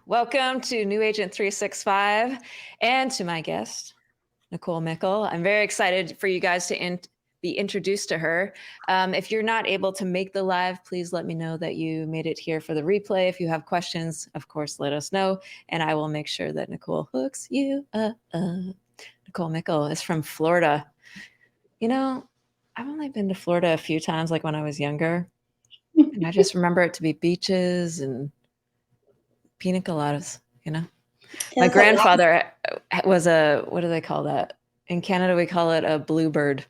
Welcome to New Agent 365 and to my guest, Nicole Mickle. I'm very excited for you guys to be introduced to her. If you're not able to make the live, please let me know that you made it here for the replay. If you have questions, of course, let us know, and I will make sure that Nicole hooks you up. Nicole Mickle is from Florida. You know, I've only been to Florida a few times, like when I was younger, and I just remember it to be beaches and pina coladas, My grandfather was what do they call that? In Canada, we call it a bluebird,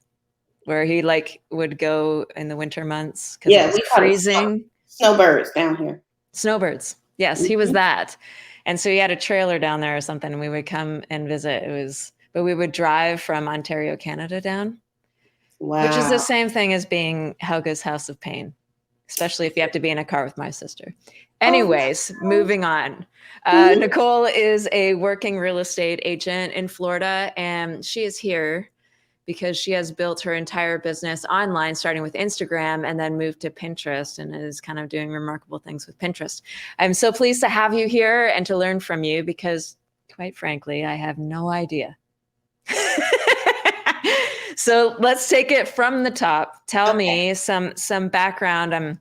where he would go in the winter months because it was freezing. Snowbirds down here. Snowbirds. Yes, he was that. And so he had a trailer down there or something, and we would come and visit. But we would drive from Ontario, Canada down. Wow. Which is the same thing as being Helga's House of Pain, especially if you have to be in a car with my sister. Anyways, moving on. Nicole is a working real estate agent in Florida, and she is here because she has built her entire business online, starting with Instagram and then moved to Pinterest, and is kind of doing remarkable things with Pinterest. I'm so pleased to have you here and to learn from you because, quite frankly, I have no idea. So let's take it from the top. Tell me some background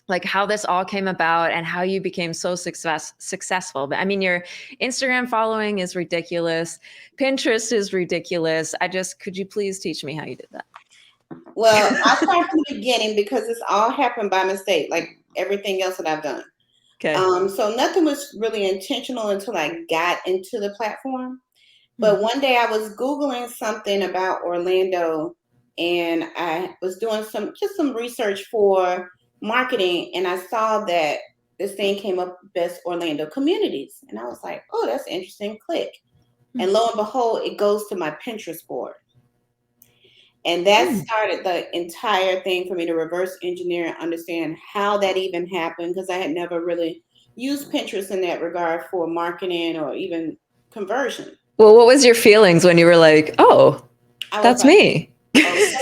like how this all came about and how you became so successful. But I mean, your Instagram following is ridiculous. Pinterest is ridiculous. Could you please teach me how you did that? Well, I'll start from the beginning because this all happened by mistake, like everything else that I've done. Okay. So nothing was really intentional until I got into the platform. But one day I was Googling something about Orlando, and I was doing some research for marketing, and I saw that this thing came up, best Orlando communities. And I was like, oh, that's interesting. Click. And lo and behold, it goes to my Pinterest board. And that started the entire thing for me to reverse engineer and understand how that even happened, because I had never really used Pinterest in that regard for marketing or even conversion. Well, what was your feelings when you were like, oh, that's me? Okay.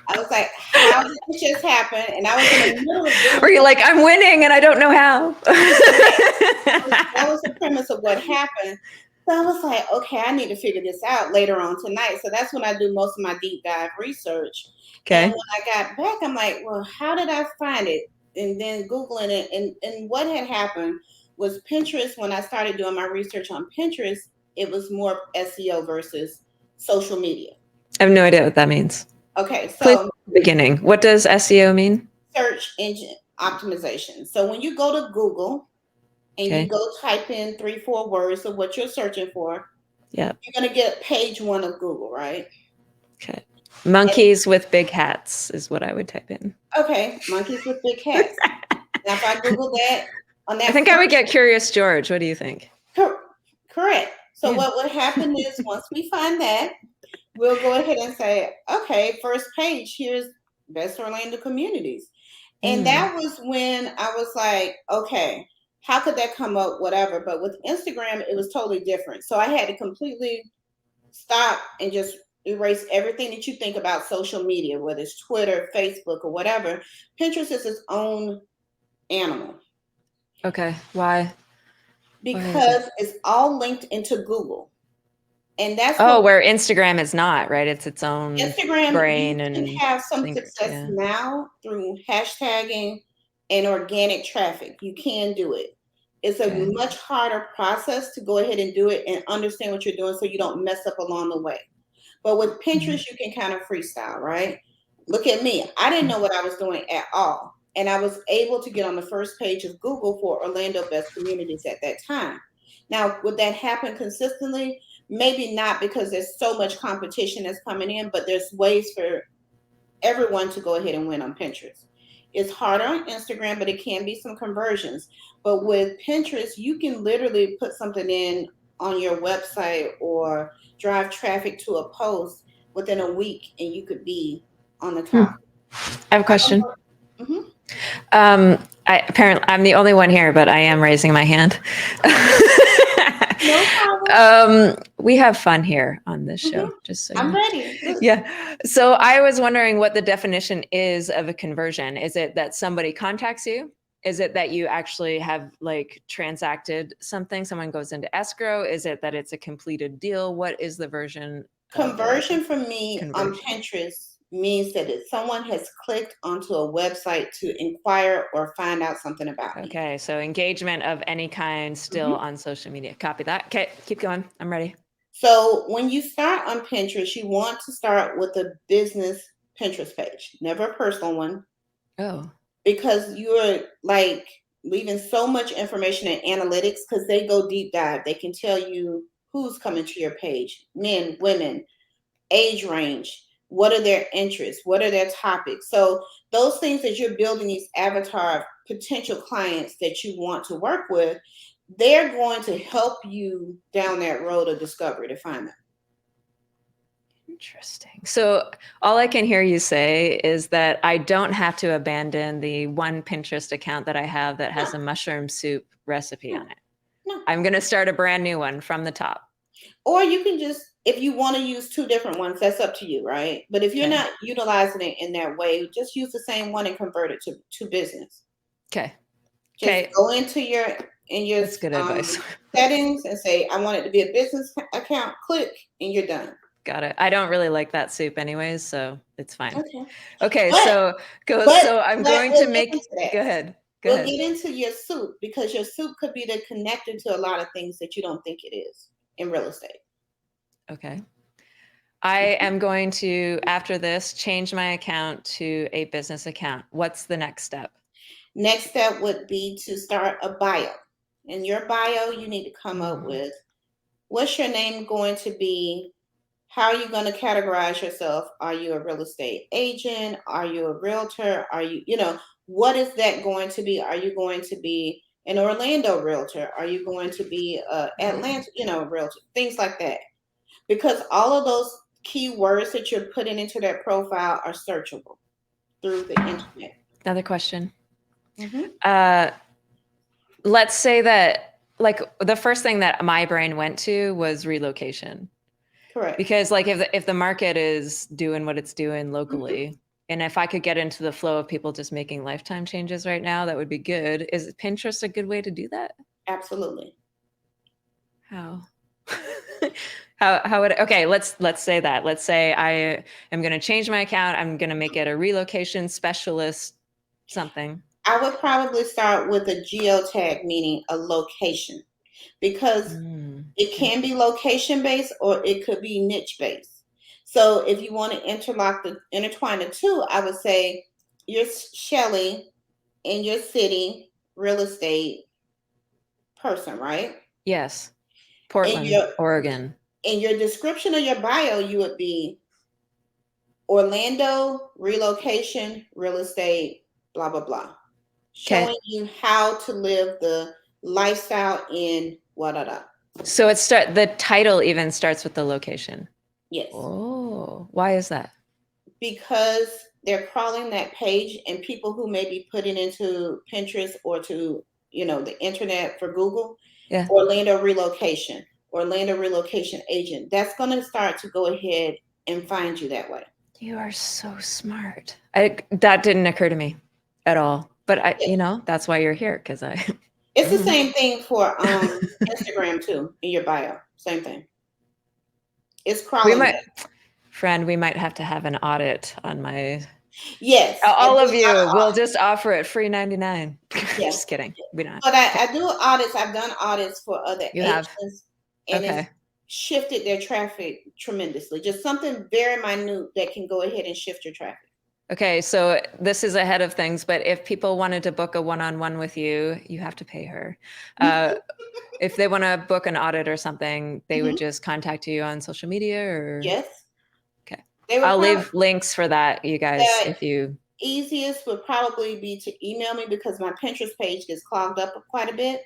I was like, how did this just happen? And I was in the middle of doing Were you like, I'm winning and I don't know how? That was the premise of what happened. So I was like, okay, I need to figure this out later on tonight. So that's when I do most of my deep dive research. Okay. And when I got back, I'm like, well, how did I find it? And then Googling it. And what had happened was Pinterest, when I started doing my research on Pinterest, it was more SEO versus social media. I have no idea what that means. Okay, so beginning. What does SEO mean? Search engine optimization. So when you go to Google and you go type in 3-4 words of what you're searching for, you're going to get page 1 of Google, right? Okay. Monkeys with big hats is what I would type in. Okay, monkeys with big hats. Now, if I Google that, I think I would get Curious George. What do you think? Correct. So what would happen is once we find that, we'll go ahead and say, okay, first page, here's best Orlando communities. And that was when I was like, okay, how could that come up? Whatever. But with Instagram, it was totally different. So I had to completely stop and just erase everything that you think about social media, whether it's Twitter, Facebook, or whatever. Pinterest is its own animal. Okay. Why? Because it's all linked into Google. And that's where Instagram is not, right? It's its own Instagram brain. You can have some success now through hashtagging and organic traffic. You can do it. It's a much harder process to go ahead and do it and understand what you're doing so you don't mess up along the way. But with Pinterest, you can kind of freestyle, right? Look at me. I didn't know what I was doing at all. And I was able to get on the first page of Google for Orlando Best Communities at that time. Now, would that happen consistently? Maybe not, because there's so much competition that's coming in, but there's ways for everyone to go ahead and win on Pinterest. It's harder on Instagram, but it can be some conversions. But with Pinterest, you can literally put something in on your website or drive traffic to a post within a week, and you could be on the top. I have a question. Apparently, I'm the only one here, but I am raising my hand. No problem. We have fun here on this show. Just so I'm ready. Yeah. So I was wondering what the definition is of a conversion. Is it that somebody contacts you Is it that you actually have like transacted something? Someone goes into escrow? Is it that it's a completed deal? What is the version? Conversion for me on Pinterest means that if someone has clicked onto a website to inquire or find out something about me. Okay, so engagement of any kind still on social media. Copy that. Okay, keep going. I'm ready. So when you start on Pinterest, you want to start with a business Pinterest page, never a personal one. Oh. Because you're like leaving so much information in analytics because they go deep dive. They can tell you who's coming to your page, men, women, age range, what are their interests, what are their topics. So those things that you're building these avatar potential clients that you want to work with, they're going to help you down that road of discovery to find them. Interesting. So all I can hear you say is that I don't have to abandon the one Pinterest account that I have that has a mushroom soup recipe on it. No. I'm going to start a brand new one from the top. Or you can just, if you want to use two different ones, that's up to you, right? But if you're not utilizing it in that way, just use the same one and convert it to business. Okay. Just go into your That's good advice. settings and say, I want it to be a business account. Click, and you're done. Got it. I don't really like that soup anyways, so it's fine. Okay. So I'm going to make. Go ahead. We'll get into your soup because your soup could be connected to a lot of things that you don't think it is in real estate. Okay. I am going to, after this, change my account to a business account. What's the next step? Next step would be to start a bio. In your bio, you need to come up with what's your name going to be? How are you going to categorize yourself? Are you a real estate agent? Are you a realtor? Are you, what is that going to be? Are you going to be an Orlando realtor? Are you going to be Atlanta, realtor? Things like that. Because all of those keywords that you're putting into that profile are searchable through the internet. Another question. Let's say that like the first thing that my brain went to was relocation. Correct. Because like if the market is doing what it's doing locally, and if I could get into the flow of people just making lifetime changes right now, that would be good. Is Pinterest a good way to do that? Absolutely. How? How would let's say that. Let's say I am going to change my account. I'm going to make it a relocation specialist something. I would probably start with a geotag, meaning a location, because it can be location based or it could be niche based. So if you want to intertwine the two, I would say you're Shelly in your city, real estate person, right? Yes. Portland, Oregon. In your description of your bio, you would be Orlando, relocation, real estate, blah, blah, blah. Showing you how to live the lifestyle in Wadada. So the title even starts with the location. Yes. Oh, why is that? Because they're crawling that page, and people who may be putting into Pinterest or to the internet for Google, Orlando relocation agent. That's going to start to go ahead and find you that way. You are so smart. That didn't occur to me at all. But that's why you're here, because It's the same thing for Instagram too, in your bio. Same thing. It's crawling. We might have to have an audit on my. Yes. All of you. We'll just offer it free 99. Yes. Just kidding. We don't. But I do audits. I've done audits for other agents, and it's shifted their traffic tremendously. Just something very minute that can go ahead and shift your traffic. Okay, so this is ahead of things, but if people wanted to book a one-on-one with you, you have to pay her. If they want to book an audit or something, they would just contact you on social media or? Yes. Okay. I'll leave links for that, you guys, if you. Easiest would probably be to email me because my Pinterest page gets clogged up quite a bit.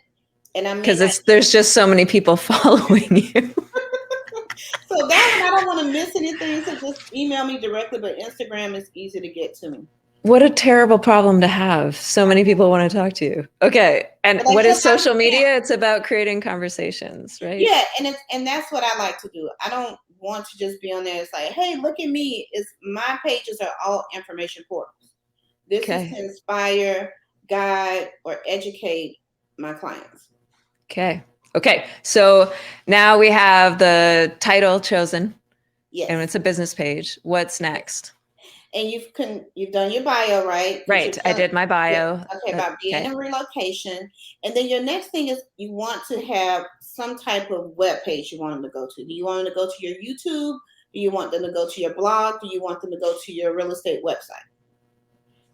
And there's just so many people following you. So that one, I don't want to miss anything, so just email me directly, but Instagram is easy to get to me. What a terrible problem to have. So many people want to talk to you. Okay. And what is social media? It's about creating conversations, right? Yeah, and that's what I like to do. I don't want to just be on there. It's like, hey, look at me. My pages are all information portals. This is to inspire, guide, or educate my clients. Okay. Okay. So now we have the title chosen. Yes. And it's a business page. What's next? And you've done your bio, right? Right. I did my bio. Yeah. Okay, about being in relocation. And then your next thing is you want to have some type of web page you want them to go to. Do you want them to go to your YouTube? Do you want them to go to your blog? Do you want them to go to your real estate website?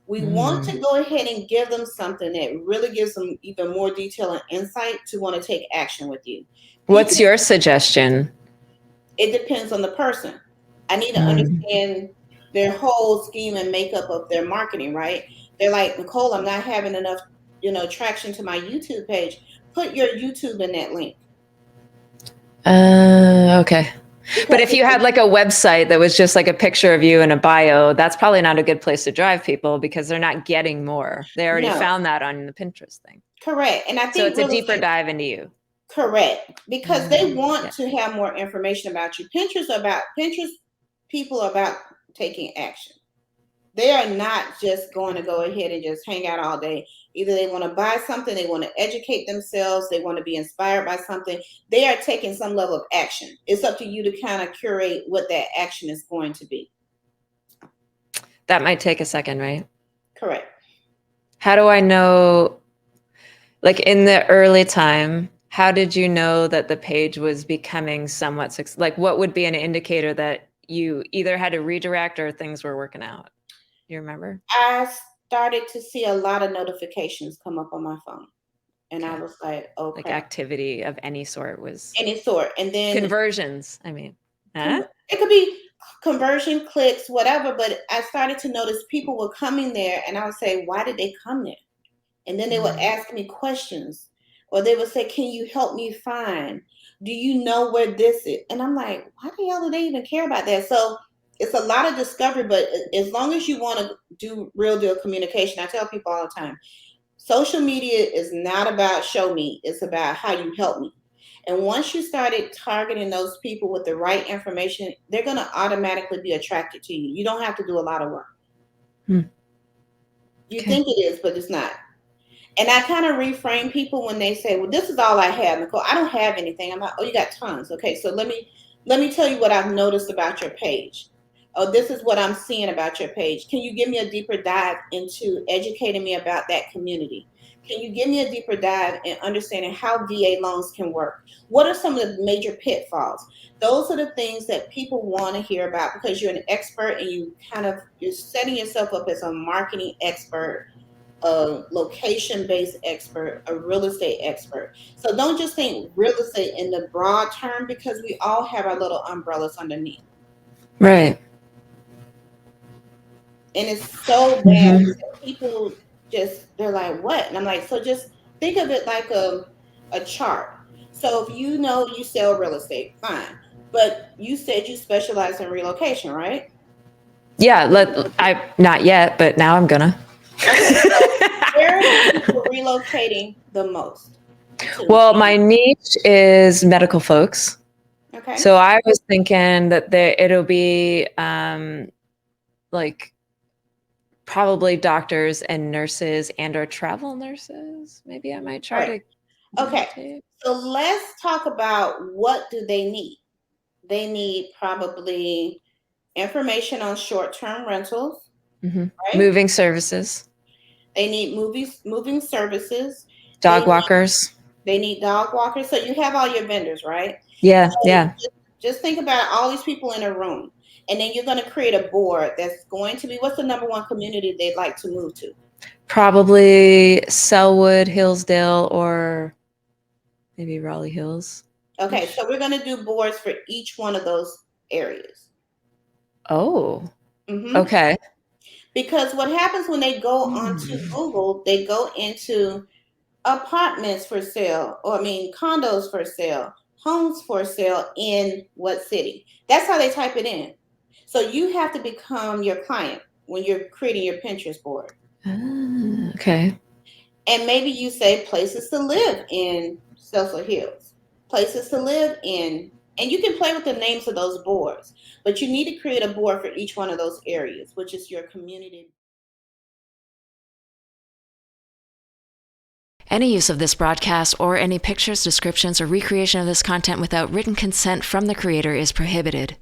We want to go ahead and give them something that really gives them even more detail and insight to want to take action with you. What's your suggestion? It depends on the person. I need to understand their whole scheme and makeup of their marketing, right? They're like, Nicole, I'm not having enough, traction to my YouTube page. Put your YouTube in that link. Okay. But if you had like a website that was just like a picture of you and a bio, that's probably not a good place to drive people because they're not getting more. They already found that on the Pinterest thing. Correct. And I think so it's a deeper dive into you. Correct. Because they want to have more information about you. Pinterest people are about taking action. They are not just going to go ahead and just hang out all day. Either they want to buy something, they want to educate themselves, they want to be inspired by something. They are taking some level of action. It's up to you to kind of curate what that action is going to be. That might take a second, right? Correct. How do I know, like in the early time, how did you know that the page was becoming somewhat, like what would be an indicator that you either had to redirect or things were working out? You remember? I started to see a lot of notifications come up on my phone. And I was like, okay. Like activity of any sort was. Any sort. And then conversions, I mean. It could be conversion, clicks, whatever. But I started to notice people were coming there and I would say, why did they come there? And then they would ask me questions. Or they would say, can you help me find? Do you know where this is? And I'm like, why the hell do they even care about that? So it's a lot of discovery, but as long as you want to do real deal communication, I tell people all the time, social media is not about show me, it's about how you help me. And once you started targeting those people with the right information, they're going to automatically be attracted to you. You don't have to do a lot of work. You think it is, but it's not. And I kind of reframe people when they say, well, this is all I have, Nicole. I don't have anything. I'm like, oh, you got tons. Okay, so let me tell you what I've noticed about your page. Oh, this is what I'm seeing about your page. Can you give me a deeper dive into educating me about that community? Can you give me a deeper dive in understanding how VA loans can work? What are some of the major pitfalls? Those are the things that people want to hear about because you're an expert and you're setting yourself up as a marketing expert, a location-based expert, a real estate expert. So don't just think real estate in the broad term because we all have our little umbrellas underneath. Right. And it's so bad. People they're like, what? And I'm like, so just think of it like a chart. So if you know you sell real estate, fine. But you said you specialize in relocation, right? Yeah, not yet, but now I'm gonna. Okay, so where are people relocating the most? Well, my niche is medical folks. Okay. So I was thinking that it'll be like probably doctors and nurses or travel nurses. Maybe I might try to. Okay. So let's talk about what do they need. They need probably information on short-term rentals, right? Moving services. They need moving services. Dog walkers. They need dog walkers. So you have all your vendors, right? Yeah, so yeah. Just think about all these people in a room. And then you're going to create a board that's going to be, what's the number one community they'd like to move to? Probably Selwood, Hillsdale, or maybe Raleigh Hills. Okay, so we're going to do boards for each one of those areas. Oh, okay. Because what happens when they go onto Google, they go into apartments for sale, condos for sale, homes for sale in what city? That's how they type it in. So you have to become your client when you're creating your Pinterest board. Okay. And maybe you say places to live in Cecil Hills, places to live in, and you can play with the names of those boards, but you need to create a board for each one of those areas, which is your community. Any use of this broadcast or any pictures, descriptions, or recreation of this content without written consent from the creator is prohibited.